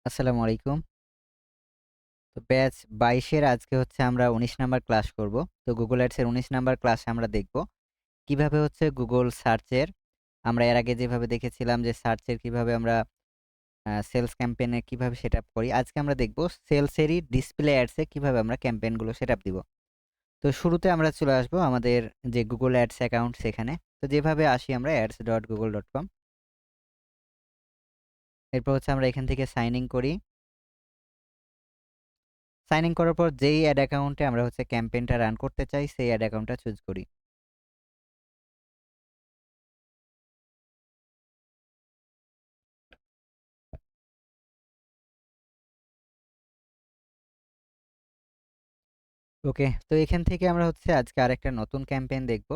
আসসালামু আলাইকুম। তো ব্যাচ ২২ এর আজকে হচ্ছে আমরা ১৯ নাম্বার ক্লাস করব। তো Google Ads এর ১৯ নাম্বার ক্লাসে আমরা দেখব কিভাবে হচ্ছে Google সার্চের আমরা এর আগে যেভাবে দেখেছিলাম যে সার্চের কিভাবে আমরা সেলস ক্যাম্পেইন এ কিভাবে সেটআপ করি। আজকে আমরা দেখব সেলসেরই ডিসপ্লে অ্যাডস এ কিভাবে আমরা ক্যাম্পেইন গুলো সেটআপ দিব। তো শুরুতে আমরা চলে আসবো আমাদের যে Google Ads অ্যাকাউন্ট সেখানে। তো যেভাবে আসি আমরা ads.google.com। এরপর হচ্ছে আমরা এখান থেকে সাইন ইন করি। সাইন ইন করার পর যেই অ্যাড অ্যাকাউন্টে আমরা হচ্ছে ক্যাম্পেইনটা রান করতে চাই সেই অ্যাড অ্যাকাউন্টটা চুজ করি। ওকে। তো এখান থেকে আমরা হচ্ছে আজকে আরেকটা নতুন ক্যাম্পেইন দেখব।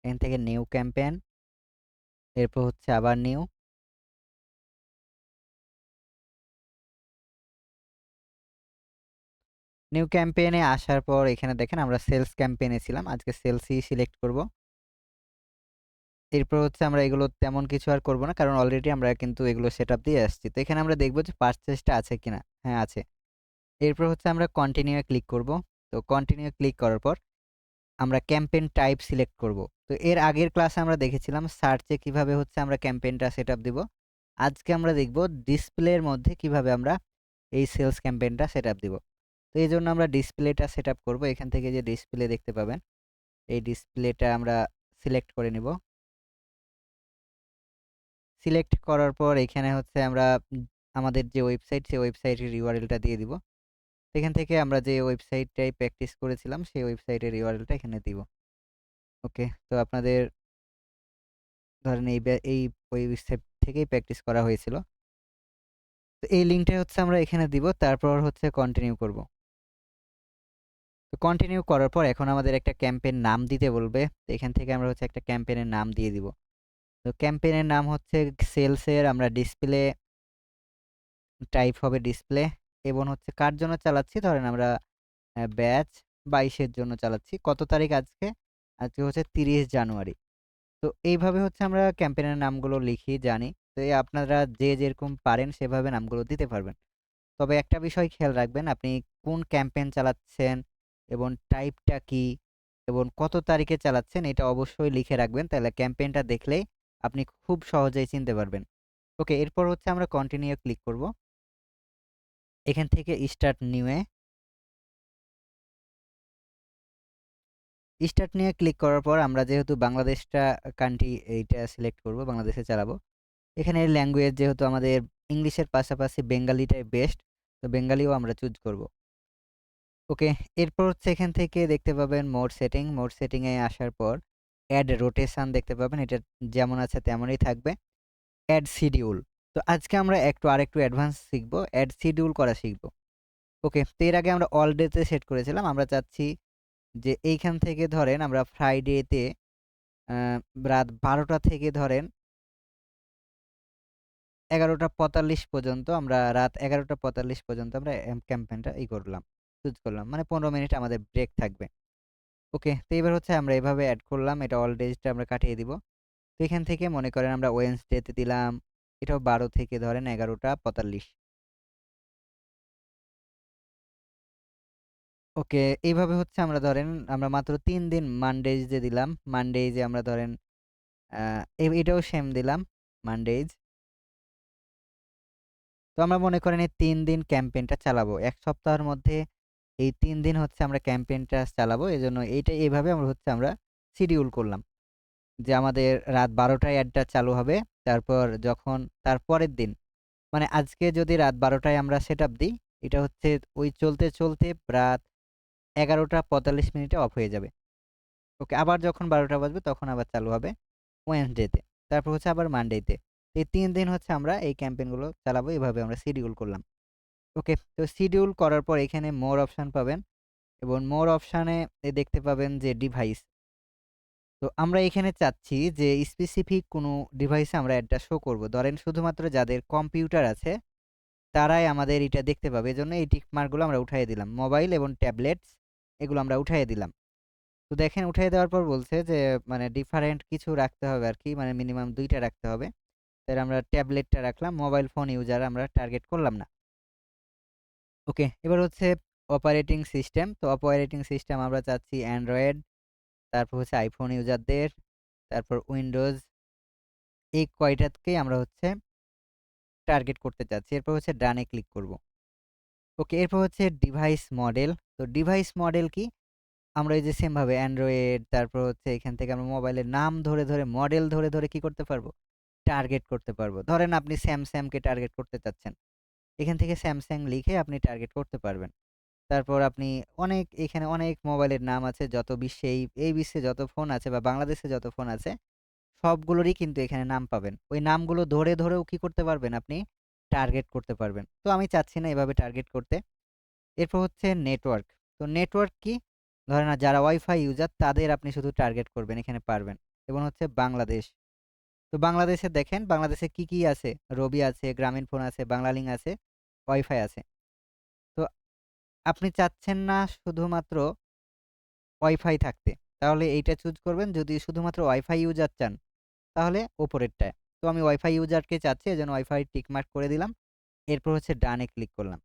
এখান থেকে নিউ ক্যাম্পেইন, এরপর হচ্ছে আবার নিউ। নিউ ক্যাম্পেইন এ আসার পর এখানে দেখেন আমরা সেলস ক্যাম্পেইন এ ছিলাম। আজকে সেলসই সিলেক্ট করব। এরপর হচ্ছে আমরা এগুলো তেমন কিছু আর করব না। কারণ অলরেডি আমরা কিন্তু এগুলো সেটআপ দিয়ে আসছি। তো এখানে আমরা দেখব যে পারচেজটা আছে কিনা। হ্যাঁ, আছে। এরপর হচ্ছে আমরা কন্টিনিউ এ ক্লিক করব। তো কন্টিনিউ এ ক্লিক করার পর আমরা ক্যাম্পেইন টাইপ সিলেক্ট করব। তো এর আগের ক্লাসে আমরা দেখেছিলাম সার্চে কিভাবে হচ্ছে আমরা ক্যাম্পেইনটা সেটআপ দিব। আজকে আমরা দেখব ডিসপ্লের মধ্যে কিভাবে আমরা এই সেলস ক্যাম্পেইনটা সেটআপ দিব। তো এজন্য আমরা ডিসপ্লেটা সেটআপ করব। এখান থেকে যে ডিসপ্লে দেখতে পাবেন, এই ডিসপ্লেটা আমরা সিলেক্ট করে নিব। সিলেক্ট করার পর এখানে হচ্ছে আমরা আমাদের যে ওয়েবসাইট, সেই ওয়েবসাইটের ইউআরএলটা দিয়ে দিব। এখান থেকে আমরা যে ওয়েবসাইটটায় প্র্যাকটিস করেছিলাম, সেই ওয়েবসাইটের ইউআরএলটা এখানে দিব। ওকে। তো আপনাদের ধরেন এই ওয়েবসাইট থেকেই প্র্যাকটিস করা হয়েছিল। তো এই লিঙ্কটা হচ্ছে আমরা এখানে দিব। তারপর হচ্ছে কন্টিনিউ করব। তো কন্টিনিউ করার পর এখন আমাদের একটা ক্যাম্পেইন নাম দিতে বলবে। তো এখান থেকে আমরা হচ্ছে একটা ক্যাম্পেইনের নাম দিয়ে দিব। তো ক্যাম্পেইনের নাম হচ্ছে সেলসের আমরা ডিসপ্লে টাইপ হবে ডিসপ্লে এবং হচ্ছে কার জন্য চালাচ্ছি ধরেন আমরা ব্যাচ ২২ এর জন্য চালাচ্ছি। কত তারিখ আজকে? আজকে হচ্ছে ৩০ জানুয়ারি। তো এইভাবে হচ্ছে আমরা ক্যাম্পেইনের নামগুলো লিখি জানি। তো আপনারা যে যেরকম পারেন সেভাবে নামগুলো দিতে পারবেন। তবে একটা বিষয় খেয়াল রাখবেন আপনি কোন ক্যাম্পেইন চালাচ্ছেন এবং টাইপটা কি এবং কত তারিখে চালাচ্ছেন এটা অবশ্যই লিখে রাখবেন। তাহলে ক্যাম্পেইনটা দেখলেই আপনি খুব সহজেই চিনতে পারবেন। ওকে, এরপর হচ্ছে আমরা কন্টিনিউ ক্লিক করব। এখান থেকে স্টার্ট নিয়ে ক্লিক করার পর আমরা যেহেতু বাংলাদেশটা কান্ট্রি এইটা সিলেক্ট করব, বাংলাদেশে চালাবো। এখানে ল্যাঙ্গুয়েজ যেহেতু আমাদের ইংলিশের পাশাপাশি বেঙ্গলিটাই বেস্ট, তো বেঙ্গলিও আমরা চুজ করব। ওকে, এরপর হচ্ছে এখান থেকে দেখতে পাবেন মোড সেটিং এ আসার পর অ্যাড রোটেশন দেখতে পাবেন। এটা যেমন আছে তেমনই থাকবে। Ad schedule. তো আজকে আমরা আরেকটু অ্যাডভান্স শিখব। অ্যাড শিডিউল করা শিখব। ওকে, তো এর আগে আমরা অল ডে তে সেট করেছিলাম। আমরা চাচ্ছি যে এইখান থেকে ধরেন আমরা ফ্রাইডেতে আ রাত ১২টা থেকে ধরেন ১১টা ৪৫ পর্যন্ত আমরা রাত ১১টা ৪৫ পর্যন্ত আমরা ক্যাম্পেইনটা করলাম, চুজ করলাম। মানে ১৫ মিনিট আমাদের ব্রেক থাকবে। ওকে, তো এবার হচ্ছে আমরা এভাবে এড করলাম। এটা অল ডেজটা আমরা কাটিয়ে দিব। তো এখান থেকে মনে করেন আমরা ওয়েডনেসডে তে দিলাম। এটাও ১২ থেকে ধরেন ১১টা ৪৫। ওকে, এইভাবে হচ্ছে আমরা ধরেন আমরা মাত্র ৩ দিন মানডেজ যে দিলাম। মানডেজে আমরা ধরেন আ এটাও সেম দিলাম মানডেজ। তো আমরা মনে করেন এই ৩ দিন ক্যাম্পেইনটা চালাবো। ১ সপ্তাহের মধ্যে এই ৩ দিন হচ্ছে আমরা ক্যাম্পেইনটা চালাবো। এজন্য এইটা এভাবে আমরা শিডিউল করলাম। যে আমাদের রাত ১২ টায় অ্যাডটা চালু হবে। তারপর যখন তার পরের দিন মানে আজকে যদি রাত ১২ টায় আমরা সেটআপ দিই, এটা হচ্ছে ওই চলতে রাত ১১টা ৪৫ মিনিটে অফ হয়ে যাবে। ওকে, আবার যখন ১২টা বাজবে তখন আবার চালু হবে ওয়েডনেসডে তে। তারপর হচ্ছে আবার মানডেতে। এই ৩ দিন হচ্ছে আমরা এই ক্যাম্পেইনগুলো চালাবো। এভাবে আমরা শিডিউল করলাম। ওকে, তো শিডিউল করার পর এখানে মোর অপশন পাবেন এবং মোর অপশনে দেখতে পাবেন যে ডিভাইস। তো আমরা এখানে চাচ্ছি যে স্পেসিফিক কোনো ডিভাইসে আমরা অ্যাডটা শো করব। ধরেন শুধুমাত্র যাদের কম্পিউটার আছে তারাই আমাদের এটা দেখতে পাবে। এজন্য এই টিক মার্কগুলো আমরা উঠাইয়ে দিলাম। মোবাইল এবং ট্যাবলেটস এগুলো আমরা উঠাইয়ে দিলাম। তো দেখেন উঠাইয়ে দেওয়ার পর বলছে যে মানে ডিফারেন্ট কিছু রাখতে হবে আরকি। মানে মিনিমাম ২ টা রাখতে হবে। তাহলে আমরা ট্যাবলেটটা রাখলাম। মোবাইল ফোন ইউজার আমরা টার্গেট করলাম না। ওকে, এবার হচ্ছে অপারেটিং সিস্টেম। তো অপারেটিং সিস্টেম আমরা চাচ্ছি অ্যান্ড্রয়েড, তারপর হচ্ছে আইফোন ইউজারদের, তারপর উইন্ডোজ, এই কয়টাকেই আমরা হচ্ছে টার্গেট করতে চাচ্ছি। এরপর হচ্ছে ডানে ক্লিক করব। ওকে, এরপর হচ্ছে ডিভাইস মডেল। তো ডিভাইস মডেল কি? আমরা এই যে সেম ভাবে অ্যান্ড্রয়েড, তারপর হচ্ছে এখান থেকে আমরা মোবাইলের নাম ধরে, ধরে মডেল ধরে, ধরে কি করতে পারবো? টার্গেট করতে পারবো। ধরেন আপনি স্যামসাংকে টার্গেট করতে চাচ্ছেন। এখান থেকে স্যামসাং লিখে আপনি টার্গেট করতে পারবেন। তারপর আপনি এখানে অনেক মোবাইলের নাম আছে, যত বিশ্বে এই বিশ্বে যত ফোন আছে বা বাংলাদেশে যত ফোন আছে, সবগুলোরই কিন্তু এখানে নাম পাবেন। ওই নামগুলো ধরে, ধরেও কি করতে পারবেন আপনি? টার্গেট করতে পারবেন। তো আমি চাচ্ছি না এভাবে টার্গেট করতে। এরপর হচ্ছে নেটওয়ার্ক। তো নেটওয়ার্ক কি? ধরেন যারা ওয়াইফাই ইউজার তাদের আপনি শুধু টার্গেট করবেন, এখানে পারবেন। এবং হচ্ছে বাংলাদেশ। তো বাংলাদেশে দেখেন বাংলাদেশে কি, কি আছে? রবি আছে, গ্রামীণফোন আছে, বাংলালিংক আছে, ওয়াইফাই আছে। তো আপনি চাচ্ছেন না শুধুমাত্র ওয়াইফাই থাকতে। তাহলে এইটা চুজ করবেন। যদি শুধুমাত্র ওয়াইফাই ইউজার চান, তাহলে ওপরেরটায়। তো আমি ওয়াইফাই ইউজারকে চাচ্ছি, এজন্য ওয়াইফাই টিক মার্ক করে দিলাম। এরপর হচ্ছে ডানে ক্লিক করলাম।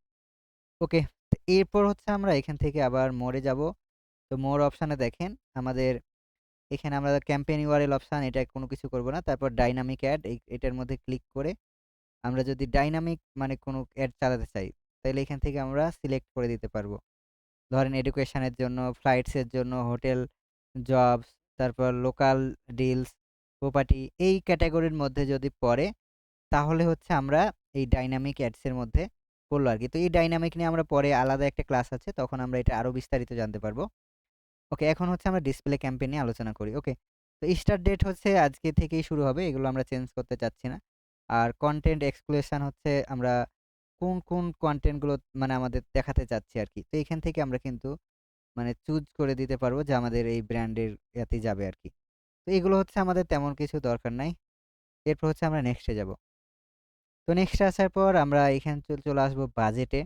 ওকে। তো এরপর হচ্ছে আমরা এখান থেকে আবার মোরে যাব। তো মোর অপশানে দেখেন আমাদের এখানে আমরা ক্যাম্পেইন ইউআরএল অপশান, এটা কোনো কিছু করব না। তারপর ডাইনামিক অ্যাড, এটার মধ্যে ক্লিক করে আমরা যদি ডাইনামিক মানে কোনো অ্যাড চালাতে চাই, তাইলে এখান থেকে আমরা সিলেক্ট করে দিতে পারবো। ধরেন এডুকেশনের জন্য, ফ্লাইটসের জন্য, হোটেল, জবস, তারপর লোকাল ডিলস, প্রপার্টি, এই ক্যাটেগরির মধ্যে যদি পড়ে, তাহলে হচ্ছে আমরা এই ডাইনামিক অ্যাডসের মধ্যে পড়লো আরকি। তো এই ডাইনামিক নিয়ে আমরা পরে আলাদা একটা ক্লাস আছে, তখন আমরা এটা আরো বিস্তারিত জানতে পারবো। ওকে, এখন হচ্ছে আমরা ডিসপ্লে ক্যাম্পেইন নিয়ে আলোচনা করি। ওকে। তো স্টার্ট ডেট হচ্ছে আজকে থেকেই শুরু হবে। এগুলো আমরা চেঞ্জ করতে চাচ্ছি না। আর কনটেন্ট এক্সক্লুশন হচ্ছে আমরা কোন, কোন কনটেন্ট গুলো মানে আমাদের দেখাতে চাচ্ছি আরকি। তো এখান থেকে আমরা কিন্তু মানে চুজ করে দিতে পারবো যে আমাদের এই ব্র্যান্ডের ইয়াতেই যাবে আরকি। তো এগুলো হচ্ছে আমাদের তেমন কিছু দরকার নাই। এরপর হচ্ছে আমরা নেক্সটে যাব। তো নেক্সটে আসার পর আমরা এখানে চলে আসবো বাজেটে।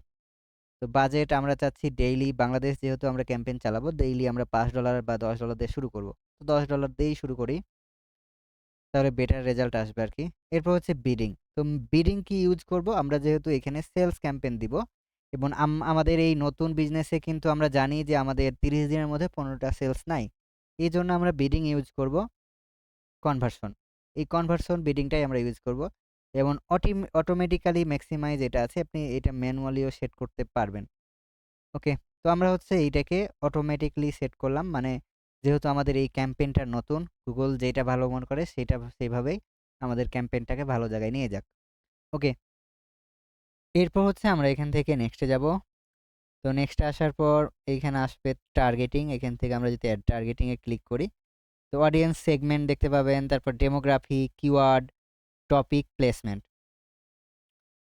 তো বাজেট আমরা চাচ্ছি ডেইলি, বাংলাদেশ যেহেতু আমরা ক্যাম্পেইন চালাবো, ডেইলি আমরা $৫ বা $১০ দিয়ে শুরু করব। তো $১০ দিয়েই শুরু করি। তাহলে বেটার রেজাল্ট আসবে আরকি। এরপর হচ্ছে বিডিং। তো বিডিং কি ইউজ করব? আমরা যেহেতু এখানে সেলস ক্যাম্পেইন দিব এবং আমাদের এই নতুন বিজনেসে কিন্তু আমরা জানি যে আমাদের ৩০ দিনের মধ্যে ১৫ টা সেলস নাই। এজন্য আমরা বিডিং ইউজ করব কনভার্সন। এই কনভার্সন বিডিংটাই আমরা ইউজ করব এবং অটোমেটিক্যালি ম্যাক্সিমাইজ এটা আছে, আপনি এটা ম্যানুয়ালিও সেট করতে পারবেন। ওকে। তো আমরা হচ্ছে এইটাকে অটোমেটিক্যালি সেট করলাম। মানে যেহেতু আমাদের এই ক্যাম্পেইনটা নতুন, Google যেটা ভালো মনে করে সেটা সেইভাবেই আমাদের ক্যাম্পেইনটাকে ভালো জায়গায় নিয়ে যাক। ওকে। এরপর হচ্ছে আমরা এখান থেকে নেক্সটে যাব। তো নেক্সটে আসার পর এইখানে আসবে টার্গেটিং। এখান থেকে আমরা যদি অ্যাড টার্গেটিং এ ক্লিক করি, তো অডিয়েন্স সেগমেন্ট দেখতে পাবেন, তারপর ডেমোগ্রাফি, কিওয়ার্ড, টপিক, প্লেসমেন্ট।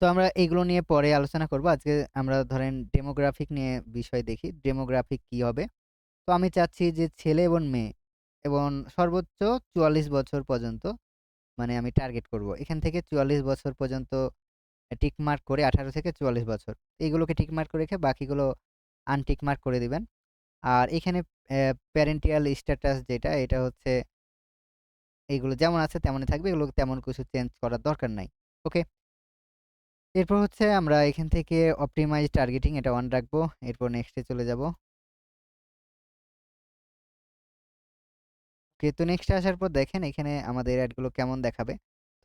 তো আমরা এগুলো নিয়ে পরে আলোচনা করব। আজকে আমরা ধরেন ডেমোগ্রাফিক নিয়ে বিষয় দেখি। ডেমোগ্রাফিক কি হবে? তো আমি চাচ্ছি যে ছেলে এবং মেয়ে এবং সর্বোচ্চ ৪৪ বছর পর্যন্ত মানে আমি টার্গেট করব। এখান থেকে ৪৪ বছর পর্যন্ত টিক মার্ক করে, ১৮ থেকে ৪৪ বছর। এইগুলোকে টিক মার্ক করে রেখে বাকিগুলো আনটিক মার্ক করে দিবেন। আর এখানে প্যারেন্টিয়াল স্ট্যাটাস যেটা, এটা হচ্ছে এইগুলো যেমন আছে তেমনই থাকবে। এগুলো তেমন কিছু চেঞ্জ করার দরকার নাই। ওকে। এরপর হচ্ছে আমরা এখান থেকে অপটিমাইজ টার্গেটিং এটা অন রাখবো। এরপর নেক্সটে চলে যাব। ওকে, তো নেক্সটে আসার পর দেখেন এখানে আমাদের এডগুলো কেমন দেখাবে।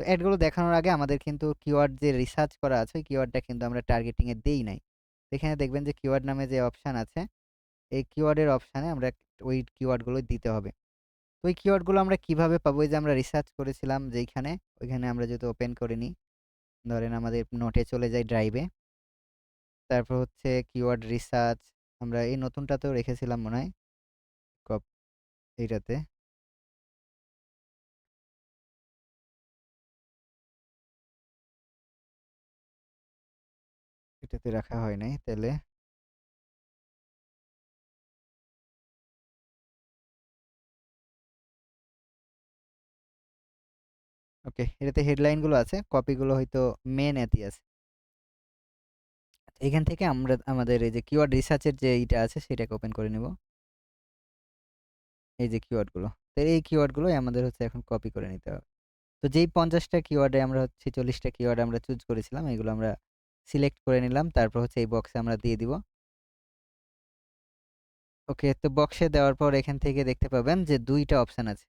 তো এডগুলো দেখানোর আগে আমাদের কিন্তু কিওয়ার্ড যে রিসার্চ করা আছে, ওই কিওয়ার্ডটা কিন্তু আমরা টার্গেটিং এ দেই নাই। তো এখানে দেখবেন যে কিওয়ার্ড নামে যে অপশন আছে, এই কিওয়ার্ডের অপশানে আমরা ওই কিওয়ার্ডগুলো দিতে হবে। তো ওই কিওয়ার্ডগুলো আমরা কিভাবে পাবো? এই যে আমরা রিসার্চ করেছিলাম যেইখানে, ওইখানে আমরা যদি ওপেন করে নিই, ধরেন আমাদের নোটে চলে যাই, ড্রাইভে। তারপর হচ্ছে কিওয়ার্ড রিসার্চ, আমরা এই নতুনটাতেও রেখেছিলাম মনে হয়, কপ এইটাতে। এটাতে রাখা হয় নাই তাহলে। ওকে, এটাতে হেডলাইন গুলো আছে, কপি গুলো হয়তো মেন এতেই আছে। এখান থেকে আমরা আমাদের এই যে কিওয়ার্ড রিসার্চের যে এইটা আছে সেটাকে ওপেন করে নিব। এই যে কিওয়ার্ড গুলো, তো এই কিওয়ার্ড গুলোই আমাদের হচ্ছে এখন কপি করে নিতে হবে। তো যেই ৫০ টা কিওয়ার্ডে আমরা হচ্ছে ৪০ টা কিওয়ার্ড আমরা চুজ করেছিলাম, এগুলো আমরা সিলেক্ট করে নিলাম। তারপর হচ্ছে এই বক্সে আমরা দিয়ে দিব। ওকে, তো বক্সে দেওয়ার পর এখান থেকে দেখতে পাবেন যে ২ টা অপশন আছে।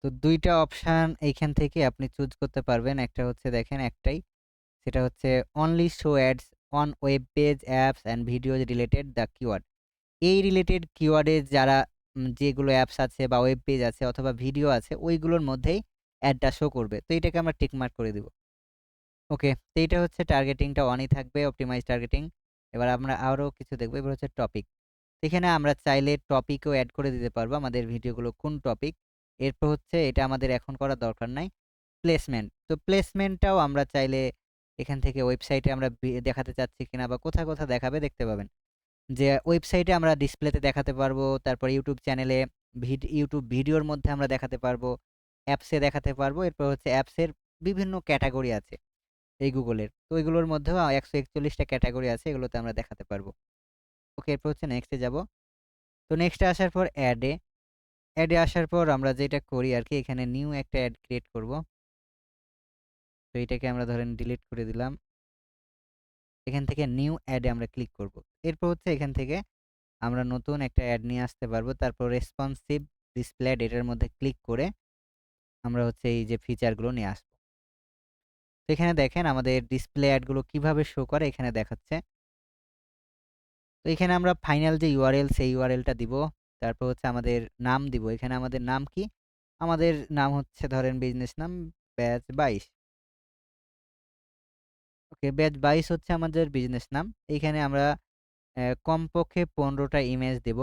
তো ২ টা অপশন এইখান থেকে আপনি চুজ করতে পারবেন। একটা হচ্ছে দেখেন একটাই, সেটা হচ্ছে only show ads on web page, apps and videos related the keyword. এই রিলেটেড কিওয়ার্ডে যারা যেগুলো অ্যাপস আছে বা ওয়েব পেজ আছে অথবা ভিডিও আছে ওইগুলোর মধ্যেই অ্যাডটা শো করবে। তো এটাকে আমরা টিক মার্ক করে দিব। ওকে, তো এইটা হচ্ছে টার্গেটিংটা অনই থাকবে, অপটিমাইজ টার্গেটিং। এবার আমরা আরও কিছু দেখব। এবার হচ্ছে টপিক। এখানে আমরা চাইলে টপিকও এড করে দিতে পারবো, আমাদের ভিডিওগুলো কোন টপিক। এরপর হচ্ছে এটা আমাদের এখন করার দরকার নাই। প্লেসমেন্ট। তো প্লেসমেন্টটাও আমরা চাইলে এখান থেকে ওয়েবসাইটে আমরা দেখাতে চাচ্ছি কিনা বা কোথায়, কোথায় দেখাবে দেখতে পাবেন। যে ওয়েবসাইটে আমরা ডিসপ্লেতে দেখাতে পারবো, তারপর ইউটিউব চ্যানেলে, ইউটিউব ভিডিওর মধ্যে আমরা দেখাতে পারবো, অ্যাপসে দেখাতে পারবো। এরপর হচ্ছে অ্যাপসের বিভিন্ন ক্যাটাগরি আছে এই গুগলের। তো ওইগুলোর মধ্যেও ১৪১ টা ক্যাটাগরি আছে, এগুলোতে আমরা দেখাতে পারবো। ওকে, এরপর হচ্ছে নেক্সটে যাব। তো নেক্সটে আসার পর অ্যাডে, অ্যাডে আসার পর আমরা যেটা করি আরকি, এখানে নিউ একটা অ্যাড ক্রিয়েট করব। তো এটাকে আমরা ধরেন ডিলিট করে দিলাম। এখান থেকে নিউ অ্যাডে আমরা ক্লিক করব। এরপর হচ্ছে এখান থেকে আমরা নতুন একটা অ্যাড নিয়ে আসতে পারবো। তারপর রেসপন্সিভ ডিসপ্লে অ্যাড এটার মধ্যে ক্লিক করে আমরা হচ্ছে এই যে ফিচারগুলো নিয়ে আসবো। তো এখানে দেখেন আমাদের ডিসপ্লে অ্যাডগুলো কিভাবে শো করে এখানে দেখাচ্ছে। তো এখানে আমরা ফাইনাল যে ইউআরএল সেই ইউআরএলটা দিব। তারপর হচ্ছে আমাদের নাম দিব। এখানে আমাদের নাম কি? আমাদের নাম হচ্ছে ধরেন বিজনেস নাম ব্যাচ ২২। ওকে, ব্যাচ ২২ হচ্ছে আমাদের বিজনেস নাম। এইখানে আমরা কমপক্ষে ১৫ টা ইমেজ দেব।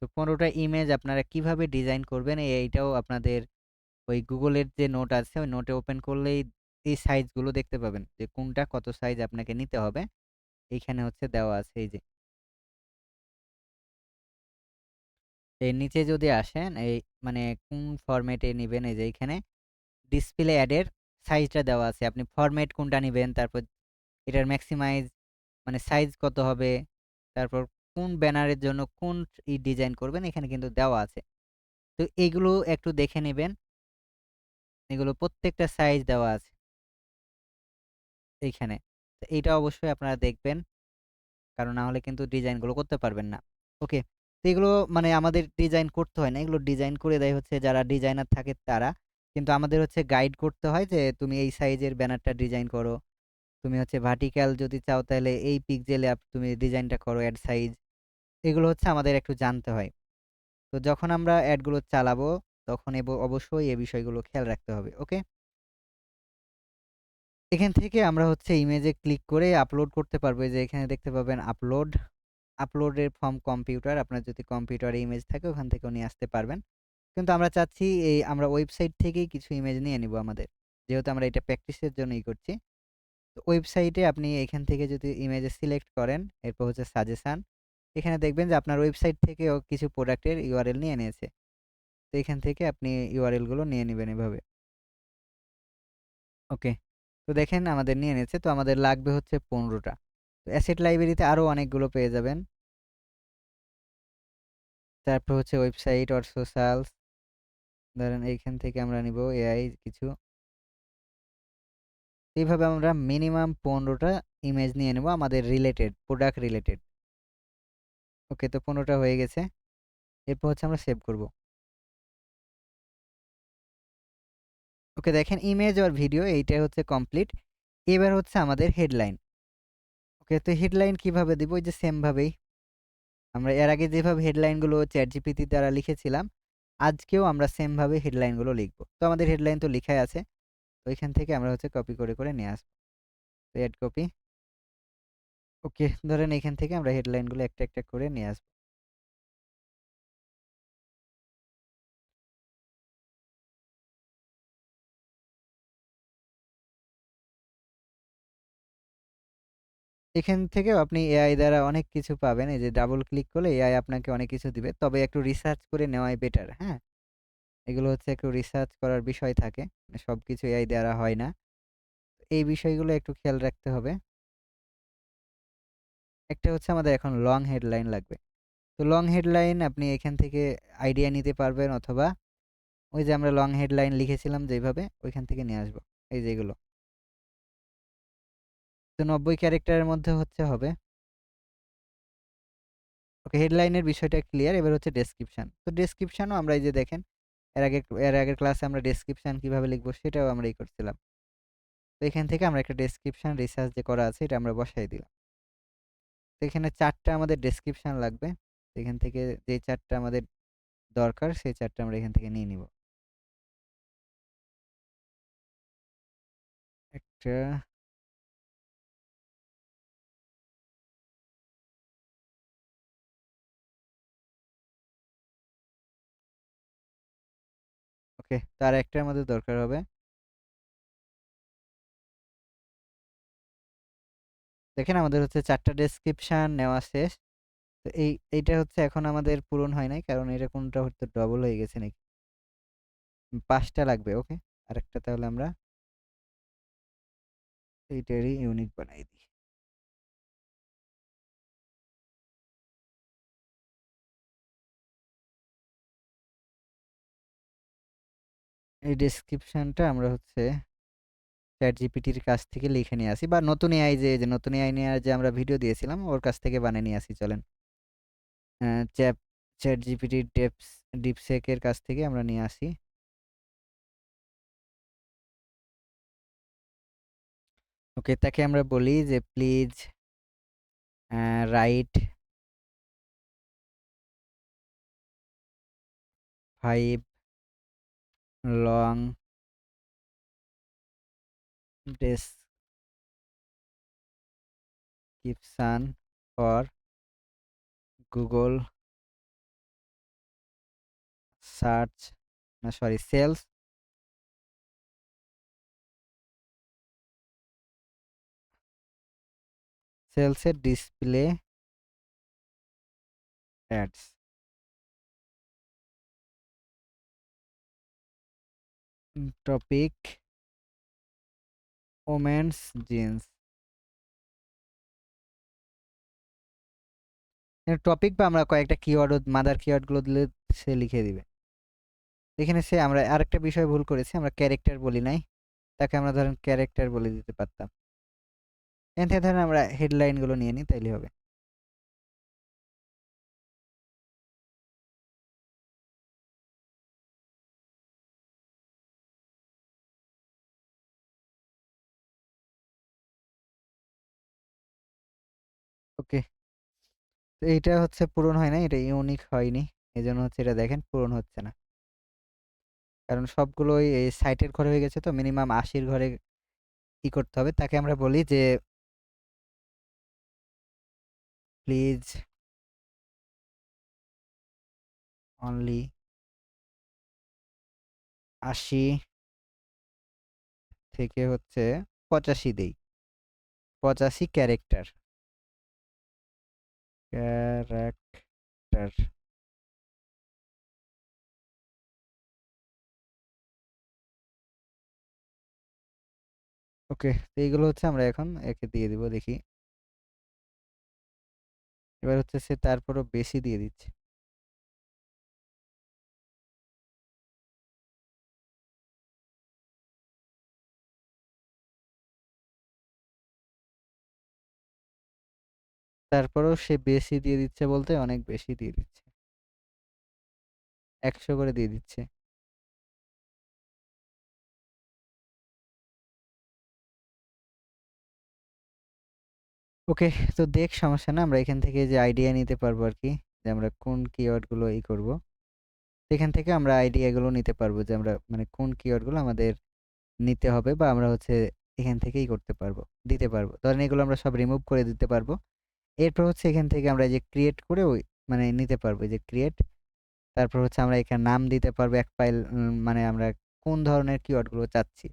তো ১৫ টা ইমেজ আপনারা কিভাবে ডিজাইন করবেন এইটাও আপনাদের ওই গুগলের যে নোট আছে ওই নোটে ওপেন করলেই এই সাইজগুলো দেখতে পাবেন যে কোনটা কত সাইজ আপনাকে নিতে হবে। এইখানে হচ্ছে দেওয়া আছে এই যে। এর নিচে যদি আসেন এই মানে কোন ফরম্যাটে নিবেন এই যে এইখানে ডিসপ্লে অ্যাডের সাইজটা দেওয়া আছে। আপনি ফরম্যাট কোনটা নিবেন, তারপর এটার ম্যাক্সিমাইজ মানে সাইজ কত হবে, তারপর কোন ব্যানারের জন্য কোন ডিজাইন করবেন এখানে কিন্তু দেওয়া আছে। তো এগুলো একটু দেখে নিবেন। এগুলো প্রত্যেকটা সাইজ দেওয়া আছে এইখানে। তো এইটা অবশ্যই আপনারা দেখবেন। কারণ না হলে কিন্তু ডিজাইনগুলো করতে পারবেন না। ওকে। তো এগুলো মানে আমাদের ডিজাইন করতে হয় না। এগুলো ডিজাইন করে দেয় হচ্ছে যারা ডিজাইনার থাকে তারা। কিন্তু আমাদের হচ্ছে গাইড করতে হয় যে তুমি এই সাইজের ব্যানারটা ডিজাইন করো। তুমি হচ্ছে ভার্টিক্যাল যদি চাও তাহলে এই পিক্সেলে তুমি ডিজাইনটা করো, অ্যাড সাইজ। এগুলো হচ্ছে আমাদের একটু জানতে হয়। তো যখন আমরা অ্যাডগুলো চালাবো তখন অবশ্যই এই বিষয়গুলো খেয়াল রাখতে হবে। ওকে? এখান থেকে আমরা হচ্ছে ইমেজে ক্লিক করে আপলোড করতে পারবো। এই যে এখানে দেখতে পাবেন আপলোড। আপলোডের ফ্রম কম্পিউটার, আপনার যদি কম্পিউটারে ইমেজ থাকে ওখান থেকেও নিয়ে আসতে পারবেন। কিন্তু আমরা চাচ্ছি এই আমরা ওয়েবসাইট থেকেই কিছু ইমেজ নিয়ে নিব আমাদের। যেহেতু আমরা এটা প্র্যাকটিসের জন্যই করছি। তো ওয়েবসাইটে আপনি এখান থেকে যদি ইমেজে সিলেক্ট করেন, এরপর হচ্ছে সাজেশন। এখানে দেখবেন যে আপনার ওয়েবসাইট থেকেও কিছু প্রোডাক্টের ইউআরএল নিয়ে নিয়েছে। তো এখান থেকে আপনি ইউআরএল গুলো নিয়ে নিবেন এভাবে। ওকে। তো দেখেন আমাদের নিয়ে নিয়েছে। তো আমাদের লাগবে হচ্ছে ১৫ টা। তো অ্যাসেট লাইব্রেরিতে আরো অনেকগুলো পেয়ে যাবেন। তারপর হচ্ছে ওয়েবসাইট অর সোশ্যালস। ধরেন এইখান থেকে আমরা নিব এআই কিছু। এইভাবে আমরা মিনিমাম ১৫ টা ইমেজ নিয়ে নেব আমাদের রিলেটেড, প্রোডাক্ট রিলেটেড। ওকে, তো ১৫ টা হয়ে গেছে। এরপর হচ্ছে আমরা সেভ করব। ওকে, দেখেন ইমেজ অর ভিডিও এইটা হচ্ছে কমপ্লিট। এবার হচ্ছে আমাদের হেডলাইন। ওকে, তো হেডলাইন কিভাবে দিব? ওই যে সেম ভাবেই। আমরা এর আগে যেভাবে হেডলাইনগুলো ChatGPT দ্বারা লিখেছিলাম, আজকেও আমরা সেম ভাবে হেডলাইনগুলো লিখব। তো আমাদের হেডলাইন তো লিখাই আছে। তো এখান থেকে আমরা হচ্ছে কপি করে, করে নিয়ে আসব। তো এড কপি। ওকে, ধরেন এখান থেকে আমরা হেডলাইনগুলো একটা, একটা করে নিয়ে আসব। এখান থেকেও আপনি এআই দ্বারা অনেক কিছু পাবেন। এই যে ডাবল ক্লিক করলে এআই আপনাকে অনেক কিছু দিবে। তবে একটু রিসার্চ করে নেওয়াই বেটার, হ্যাঁ? এগুলো হচ্ছে একটু রিসার্চ করার বিষয় থাকে। মানে সবকিছু এআই দ্বারা হয় না। এই বিষয়গুলো একটু খেয়াল রাখতে হবে। একটা হচ্ছে আমাদের এখন লং হেডলাইন লাগবে। তো লং হেডলাইন আপনি এখান থেকে আইডিয়া নিতে পারবেন অথবা ওই যে আমরা লং হেডলাইন লিখেছিলাম যেভাবে ওইখান থেকে নিয়ে আসবো। এই যেগুলো। তো 90 ক্যারেক্টারের মধ্যে হবে। ওকে, হেডলাইনের বিষয়টা ক্লিয়ার। এবার হচ্ছে ডেসক্রিপশন। তো ডেসক্রিপশনও আমরা এই যে দেখেন এর আগের ক্লাসে আমরা ডেসক্রিপশন কিভাবে লিখবো সেটাও আমরা করছিলাম। তো এখান থেকে আমরা একটা ডেসক্রিপশন রিসার্চ যে করা আছে এটা আমরা বসাই দিলাম। তো এখানে 4টা আমাদের ডেসক্রিপশন লাগবে। এখান থেকে যে 4টা আমাদের দরকার সেই 4টা আমরা এখান থেকে নিয়ে নিব। একটা ওকে, তার একটা আমাদের দরকার হবে। দেখেন আমাদের 4টা ডেসক্রিপশন নেওয়া শেষ। তো এইটা এখন আমাদের পূরণ হয় নাই, কারণ এটা কোনটা ডবল হয়ে গেছে নাকি। 5টা লাগবে। ওকে, আরেকটা তাহলে আমরা এইটারই ইউনিক বানাই দিই। এই ডেসক্রিপশনটা আমরা চ্যাট জিপিটির কাছ থেকে লিখে নিয়ে আসি, বা নতুন এআই যে নতুন এআই নিয়ে যে আমরা ভিডিও দিয়েছিলাম ওর কাছ থেকে বানিয়ে নিয়ে আসি। চলেন, চ্যাট চ্যাট জিপিটির ডিপসেকের কাছ থেকে আমরা নিয়ে আসি। ওকে, তাকে আমরা বলি যে please write 5 long description for Google search, না সরি, সেলসের display ads. Topic women's jeans. Topic বা আমরা কয়েকটা কিওয়ার্ড, মাদার কিওয়ার্ডগুলো দিলে সে লিখে দিবে। এখানে আমরা আরেকটা বিষয় ভুল করেছি, আমরা ক্যারেক্টার বলি নাই। তাকে আমরা ধরেন ক্যারেক্টার বলে দিতে পারতাম। এখান থেকে ধরেন আমরা হেডলাইনগুলো নিয়ে নিই, তাইলে হবে। ওকে, তো এইটা পূরণ হয় না, এটা ইউনিক হয়নি। এই জন্য এটা দেখেন পূরণ হচ্ছে না, কারণ সবগুলোই এই সাইটের ঘরে হয়ে গেছে। তো মিনিমাম 80-র ঘরে কি করতে হবে, তাকে আমরা বলি যে প্লিজ অনলি 80 থেকে 85 দেই। 85 ক্যারেক্টার। ক্যারেক্টার ওকে, তো এইগুলো আমরা এখন একে দিয়ে দিব, দেখি। এবার সে তারপরও বেশি দিয়ে দিচ্ছে। তারপরেও সে বেশি দিয়ে দিচ্ছে বলতে অনেক বেশি দিয়ে দিচ্ছে, 100 করে দিয়ে দিচ্ছে। ওকে, তো দেখ, সমস্যা না, আমরা এখান থেকে যে আইডিয়া নিতে পারবো আর কি, যে আমরা কোন কিওয়ার্ড গুলো করব। এখান থেকে আমরা আইডিয়াগুলো নিতে পারবো যে আমরা মানে কোন কিওয়ার্ডগুলো আমাদের নিতে হবে, বা আমরা এখান থেকেই করতে পারবো, দিতে পারবো। ধরেন এগুলো আমরা সব রিমুভ করে দিতে পারবো। এরপর এখান থেকে আমরা যে ক্রিয়েট করে মানে নিতে পারবো, যে ক্রিয়েট। তারপর আমরা এখানে নাম দিতে পারবো এক ফাইল, মানে আমরা কোন ধরনের কিওয়ার্ডগুলো চাচ্ছি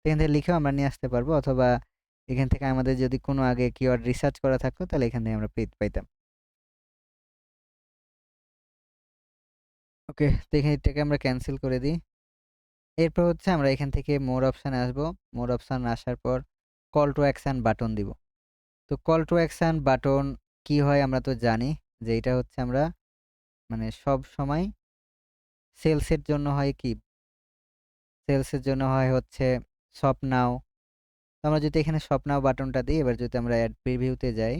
এখান থেকে লিখেও আমরা নিয়ে আসতে পারবো, অথবা এখান থেকে আমাদের যদি কোনো আগে কিওয়ার্ড রিসার্চ করা থাকতো তাহলে এখান থেকে আমরা পাইতাম। ওকে, তো এখানে এটাকে আমরা ক্যান্সেল করে দিই। এরপর আমরা এখান থেকে মোর অপশানে আসবো। মোর অপশান আসার পর কল টু অ্যাকশন বাটন দিব। তো কল টু অ্যাকশন বাটন কি হয় আমরা তো জানি, যে এটা আমরা মানে সব সময় সেলসের জন্য হয় কি, সেলসের জন্য হয় শপ নাও। তো আমরা যদি এখানে শপ নাও বাটনটা দিই, এবার যদি আমরা অ্যাড প্রিভিউতে যাই,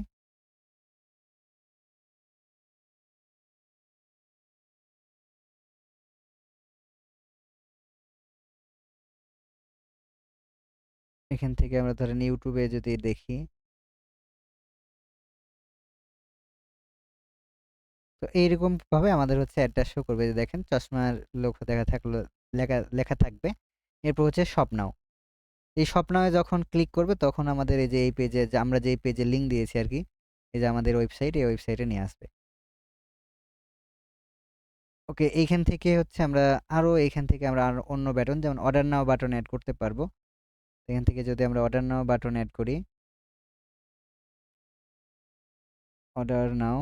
এখান থেকে আমরা ধরেন ইউটিউবে যদি দেখি, তো এইরকম ভাবে আমাদের হচ্ছে অ্যাডটা শো করবে। যে দেখেন চশমার লোগো দেখা থাকলো, লেখা লেখা থাকবে, এরপর হচ্ছে শপ নাও। এই শপ নাও যখন ক্লিক করবে তখন আমাদের এই যে এই পেজে, যে আমরা যে পেজে লিংক দিয়েছি আর কি, এই যে আমাদের ওয়েবসাইট, এই ওয়েবসাইটে নিয়ে আসবে। ওকে, এইখান থেকে হচ্ছে আমরা আরো, এইখান থেকে আমরা আর অন্য বাটন যেমন অর্ডার নাও বাটন অ্যাড করতে পারবো। এখান থেকে যদি আমরা অর্ডার নাও বাটন অ্যাড করি, অর্ডার নাও,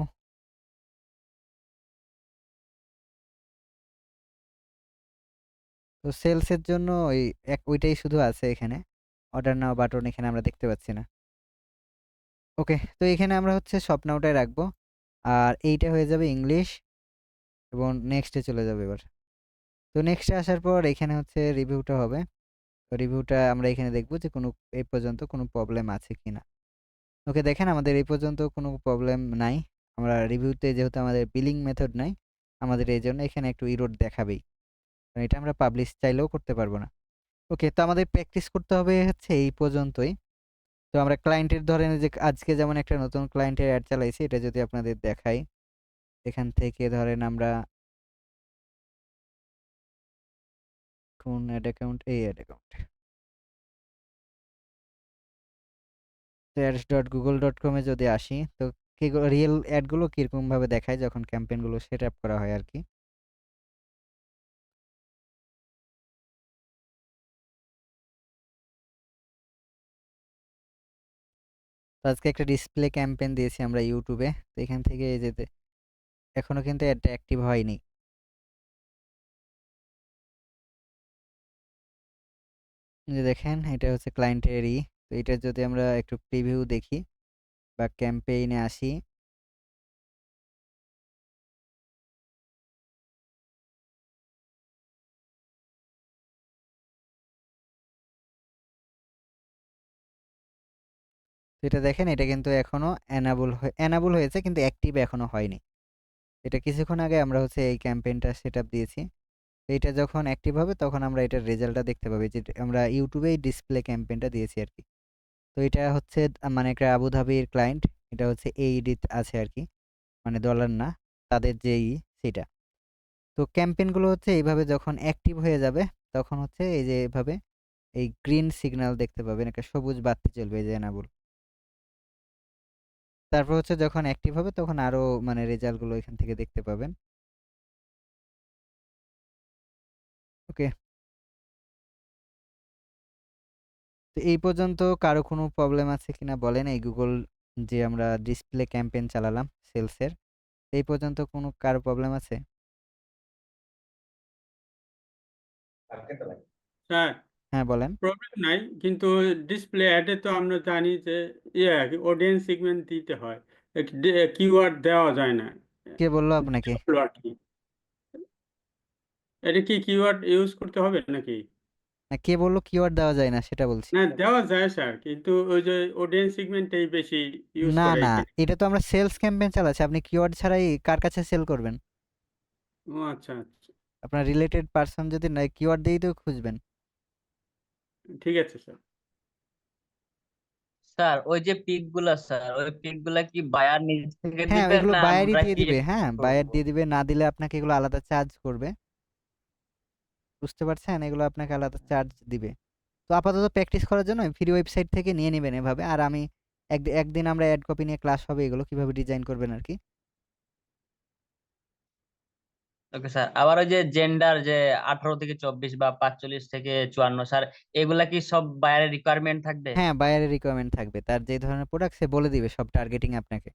তো সেলসের জন্য ওই ওইটাই শুধু আছে এখানে, অর্ডার নাও বাটন এখানে আমরা দেখতে পাচ্ছি না। ওকে, তো এখানে আমরা হচ্ছে শপ নাওটাই রাখবো, আর এইটা হয়ে যাবে ইংলিশ, এবং নেক্সটে চলে যাবে এবার। তো নেক্সটে আসার পর এখানে হচ্ছে রিভিউটা হবে। তো রিভিউটা আমরা এখানে দেখবো যে কোনো এই পর্যন্ত কোনো প্রবলেম আছে কিনা। ওকে, দেখেন আমাদের এই পর্যন্ত কোনো প্রবলেম নাই। আমরা রিভিউতে যেহেতু আমাদের বিলিং মেথড নাই, আমাদের এই জন্য এখানে একটু ইরোড দেখাবেই, কারণ এটা আমরা পাবলিশ চাইলেও করতে পারবো না। ওকে, তো আমাদের প্র্যাকটিস করতে হবে হচ্ছে এই পর্যন্তই। তো আমরা ক্লায়েন্টের ধরেন যে আজকে যেমন একটা নতুন ক্লায়েন্টের অ্যাড চালাইছি, এটা যদি আপনাদের দেখাই, এখান থেকে ধরেন আমরা কোন অ্যাড অ্যাকাউন্ট, এই অ্যাড অ্যাকাউন্ট, ads.google.com এ যদি আসি, তো কি রিয়েল অ্যাডগুলো কিরকম ভাবে দেখায় যখন ক্যাম্পেইনগুলো সেট আপ করা হয় আর কি। তো আজকে একটা ডিসপ্লে ক্যাম্পেইন দিয়েছি আমরা ইউটিউবে, তো এখান থেকে এই যে এখনো কিন্তু অ্যাডটা অ্যাক্টিভ হয়নি। এই যে দেখেন এটা হচ্ছে ক্লায়েন্টেরই। তো এটা যদি আমরা একটু প্রিভিউ দেখি বা ক্যাম্পেইনে আসি, তো এটা দেখেন এটা কিন্তু এখনো এনাবল হয়েছে, কিন্তু অ্যাক্টিভ এখনো হয়নি। এটা কিছুক্ষণ আগে আমরা হচ্ছে এই ক্যাম্পেইনটা সেট আপ দিয়েছি। তো এটা যখন অ্যাক্টিভ হবে তখন আমরা এটার রেজাল্টটা দেখতে পাবো, যে আমরা ইউটিউবেই ডিসপ্লে ক্যাম্পেইনটা দিয়েছি আর কি। তো এটা হচ্ছে মানে একটা আবুধাবির ক্লায়েন্ট, এটা হচ্ছে এইডি আছে আর কি, মানে ডলার না, তাদের যেই সেটা। তো ক্যাম্পেইনগুলো হচ্ছে এইভাবে যখন অ্যাক্টিভ হয়ে যাবে, তখন হচ্ছে এই যে এভাবে এই গ্রিন সিগন্যাল দেখতে পাবেন, একটা সবুজ বাতি জ্বলবে, এই যে এনাবল। তারপর হচ্ছে যখন অ্যাক্টিভ হবে তখন আরো মানে রেজাল্টগুলো এখান থেকে দেখতে পাবেন। ওকে, তো এই পর্যন্ত কারো কোনো প্রবলেম আছে কিনা বলেন, এই গুগল যে আমরা ডিসপ্লে ক্যাম্পেইন চালালাম সেলসের, এই পর্যন্ত কোনো কারো প্রবলেম আছে? স্যার, হ্যাঁ বলেন। প্রবলেম নাই, কিন্তু ডিসপ্লে অ্যাডে তো আমরা জানি যে ইয়ে অডিয়েন্স সেগমেন্ট দিতে হয়, কিওয়ার্ড দেওয়া যায় না। কে বললো আপনাকে? হলো আর কি, এটা কি কিওয়ার্ড ইউজ করতে হবে নাকি? না, কে বললো কিওয়ার্ড দেওয়া যায় না সেটা বলছি। না, দেওয়া যায় স্যার, কিন্তু ওই যে অডিয়েন্স সেগমেন্টটাই বেশি ইউজ না করে না, এখানে। এটা তো আমরা সেলস ক্যাম্পেইন চালাচ্ছি, আপনি কিওয়ার্ড ছাড়াই কার কাছে সেল করবেন? ও আচ্ছা আচ্ছা, আপনার রিলেটেড পারসন যদি না, কিওয়ার্ড দিয়েই তো খুঁজবেন। ঠিক আছে স্যার। স্যার ওই যে পিক গুলা, স্যার ওই পিক গুলা কি বায়ার নিজ থেকে হ্যাঁ, দিবে এগুলো না বায়ারই আমরা দিয়ে দিবে, ক্রিয়েট হ্যাঁ বায়ার করব? দিয়ে দিবে, না দিলে আপনাকে এগুলো আলাদা চার্জ করবে। বুঝতে পারছেন, এগুলো আপনাকে আলাদা চার্জ দিবে। তো আপাতত প্র্যাকটিস করার জন্য ফ্রি ওয়েবসাইট থেকে নিয়ে নেবেন এভাবে, আর আমি একদিন আমরা অ্যাড কপি নিয়ে ক্লাস হবে, এগুলো কিভাবে ডিজাইন করবেন আর কি। ওকে স্যার, আবার ওই যে জেন্ডার যে 18 থেকে 24 বা 45 থেকে 54, স্যার এগুলা কি সব বায়ারের রিকোয়ারমেন্ট থাকবে? হ্যাঁ, বায়ারের রিকোয়ারমেন্ট থাকবে, তার যে ধরনের প্রোডাক্ট সে বলে দিবে সব টার্গেটিং আপনাকে,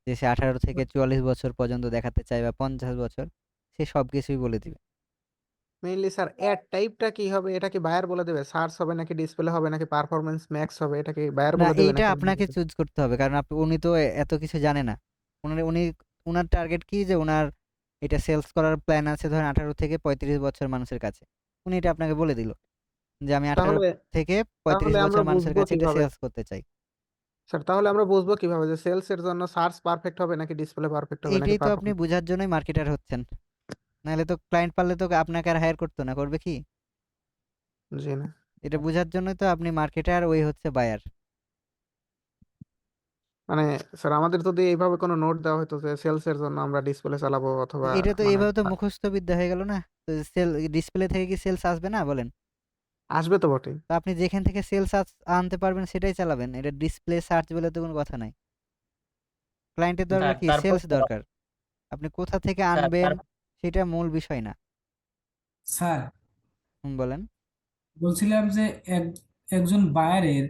যে সে 18 থেকে 44 বছর পর্যন্ত দেখাতে চায় বা 50 বছর, সে সব কিছুই বলে দিবে। মেইনলি স্যার অ্যাড টাইপটা কি হবে, এটা কি বায়ার বলে দেবে? সার্চ হবে নাকি ডিসপ্লে হবে নাকি পারফরম্যান্স ম্যাক্স হবে, এটা কি বায়ার না, বলে দেবে এইটা নাকি আপনি আপনাকে বলে দেবেন? চুজ করতে হবে, কারণ উনি তো এত কিছু জানে না। উনি উনার টার্গেট কি, যে উনার এটা সেলস করার প্ল্যান আছে ধরেন 18 থেকে 35 বছর মানুষের কাছে, উনি এটা আপনাকে বলে দিল। যে আমি 18 তাহলে থেকে তাহলে 35 আমরা বছর মানুষের বুঝবো কাছে এটা কিভাবে সেলস করতে চাই। স্যার? তাহলে আমরা বুঝবো কিভাবে যে সেলস এর জন্য সার্চ পারফেক্ট হবে নাকি ডিসপ্লে পারফেক্ট হবে নাকি এইটাই তো আপনি পারফরমেন্স? বোঝার জন্যই মার্কেটার হচ্ছেন, নাহলে তো ক্লায়েন্ট পারলে তো আপনাকে আর হায়ার করতো না, করবে কি? জি না। এটা বোঝার জন্যই তো আপনি মার্কেটার, ওই হচ্ছে বায়ার। মানে স্যার আমাদের যদি এইভাবে কোনো নোট দেওয়া হতো যে সেলস এর জন্য আমরা ডিসপ্লে চালাবো অথবা এটা তো মানে এইভাবে তো মুখস্থ বিদ্যা হয়ে গেল না। সেল ডিসপ্লে থেকে কি সেলস আসবে না বলেন? আসবে তো বটেই। তো আপনি যেখান থেকে সেলস আনতে পারবেন সেটাই চালাবেন, এটা ডিসপ্লে সার্চ বলে তো কোনো কথা নাই। ক্লায়েন্টের দরকার স্যার কি? তারপর সেলস দরকার। আপনি কোথা থেকে স্যার আনবেন সেটা মূল বিষয় না। স্যার বলেন। বলছিলাম যে একজন বায়ারের